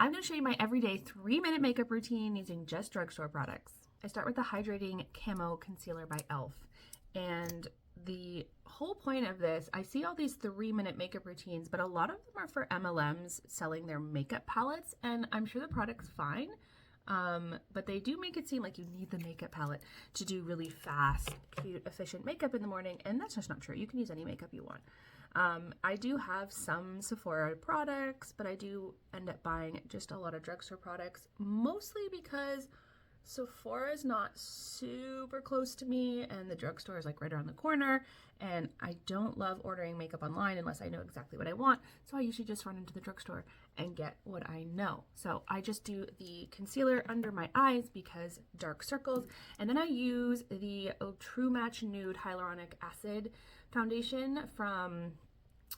I'm going to show you my everyday 3-minute makeup routine using just drugstore products. I start with the Hydrating Camo Concealer by e.l.f. And the whole point of this, I see all these 3-minute makeup routines, but a lot of them are for MLMs selling their makeup palettes, and I'm sure the product's fine. But they do make it seem like you need the makeup palette to do really fast, cute, efficient makeup in the morning, and that's just not true. You can use any makeup you want. I do have some Sephora products, but I do end up buying just a lot of drugstore products, mostly because Sephora is not super close to me and the drugstore is like right around the corner, and I don't love ordering makeup online unless I know exactly what I want, so I usually just run into the drugstore and get what I know. So I just do the concealer under my eyes because dark circles, and then I use the True Match Nude Hyaluronic Acid foundation from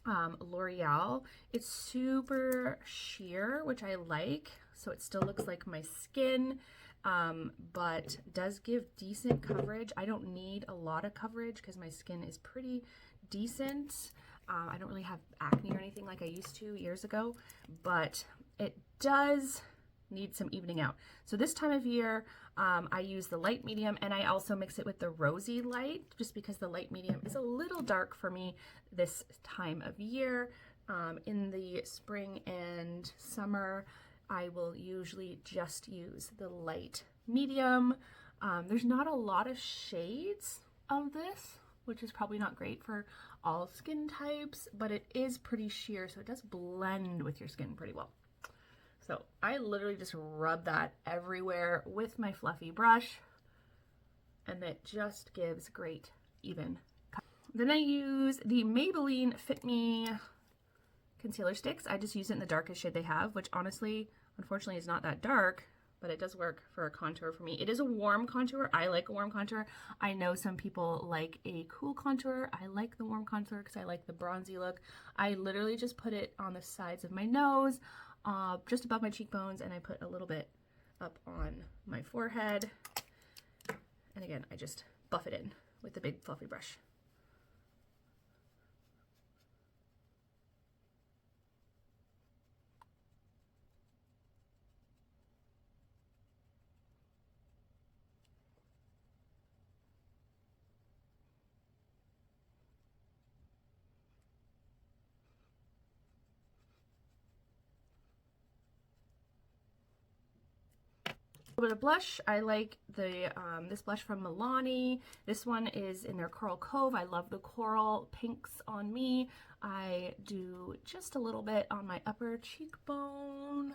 L'Oreal. It's super sheer, which I like, so it still looks like my skin, but does give decent coverage. I don't need a lot of coverage because my skin is pretty decent. I don't really have acne or anything like I used to years ago, but it does need some evening out. So this time of year, I use the light medium, and I also mix it with the rosy light just because the light medium is a little dark for me this time of year. In the spring and summer, I will usually just use the light medium. There's not a lot of shades of this, which is probably not great for all skin types, but it is pretty sheer, so it does blend with your skin pretty well. So I literally just rub that everywhere with my fluffy brush, and it just gives great even coverage. Then I use the Maybelline Fit Me concealer sticks. I just use it in the darkest shade they have, which honestly, unfortunately, is not that dark, but it does work for a contour for me. It is a warm contour. I like a warm contour. I know some people like a cool contour. I like the warm contour because I like the bronzy look. I literally just put it on the sides of my nose, just above my cheekbones, and I put a little bit up on my forehead. And again, I just buff it in with the big fluffy brush. A little bit of blush. I like the this blush from Milani. This one is in their Coral Cove. I love the coral pinks on me. I do just a little bit on my upper cheekbone.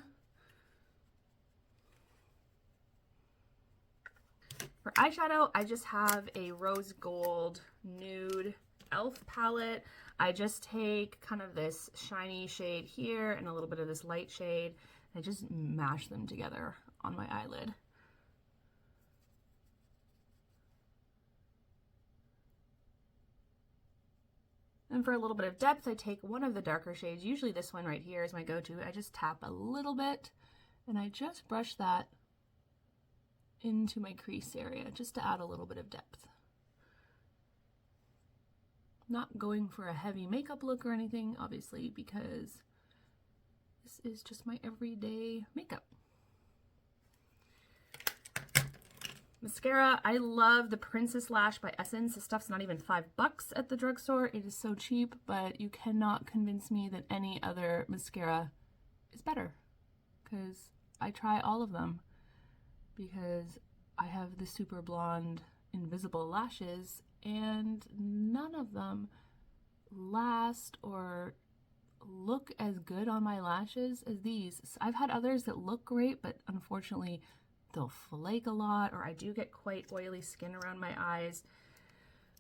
For eyeshadow, I just have a rose gold nude e.l.f. palette. I just take kind of this shiny shade here and a little bit of this light shade. I just mash them together on my eyelid. And for a little bit of depth, I take one of the darker shades. Usually this one right here is my go-to. I just tap a little bit and I just brush that into my crease area just to add a little bit of depth. Not going for a heavy makeup look or anything, obviously, because this is just my everyday makeup. Mascara, I love the Princess Lash by Essence. This stuff's not even $5 at the drugstore. It is so cheap, but you cannot convince me that any other mascara is better, because I try all of them because I have the super blonde invisible lashes, and none of them last or look as good on my lashes as these. I've had others that look great, but unfortunately they'll flake a lot, or I do get quite oily skin around my eyes,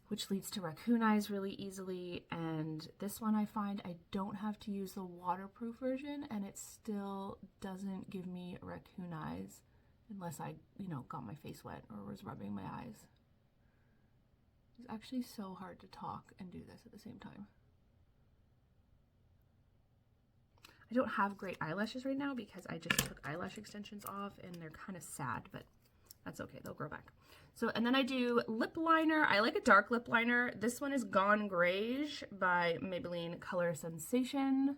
which leads to raccoon eyes really easily. And this one, I find I don't have to use the waterproof version, and it still doesn't give me raccoon eyes unless I, got my face wet or was rubbing my eyes. It's actually so hard to talk and do this at the same time. I don't have great eyelashes right now because I just took eyelash extensions off and they're kind of sad, but that's okay, they'll grow back. So, and then I do lip liner. I like a dark lip liner. This one is Gone Greige by Maybelline Color Sensation.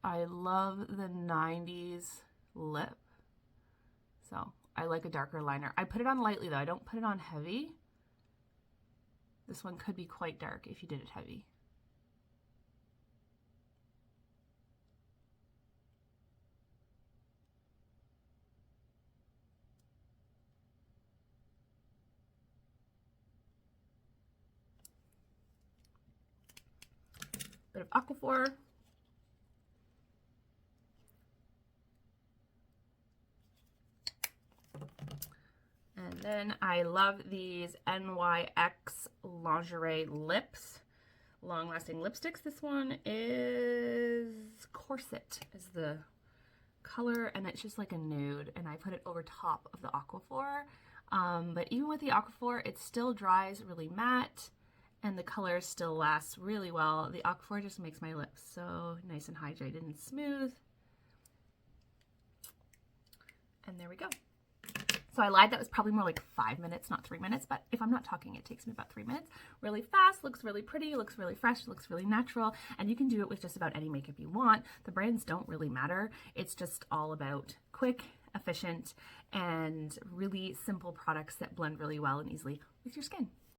I love the 90s lip. So I like a darker liner. I put it on lightly though. I don't put it on heavy. This one could be quite dark if you did it heavy. Bit of Aquaphor. And then I love these NYX Lingerie Lips, long-lasting lipsticks. This one is Corset is the color, and it's just like a nude, and I put it over top of the Aquaphor. But even with the Aquaphor, it still dries really matte, and the color still lasts really well. The Aquaphor just makes my lips so nice and hydrated and smooth. And there we go. So I lied, that was probably more like 5 minutes, not 3 minutes, but if I'm not talking, it takes me about 3 minutes. Really fast, looks really pretty, looks really fresh, looks really natural, and you can do it with just about any makeup you want. The brands don't really matter. It's just all about quick, efficient, and really simple products that blend really well and easily with your skin.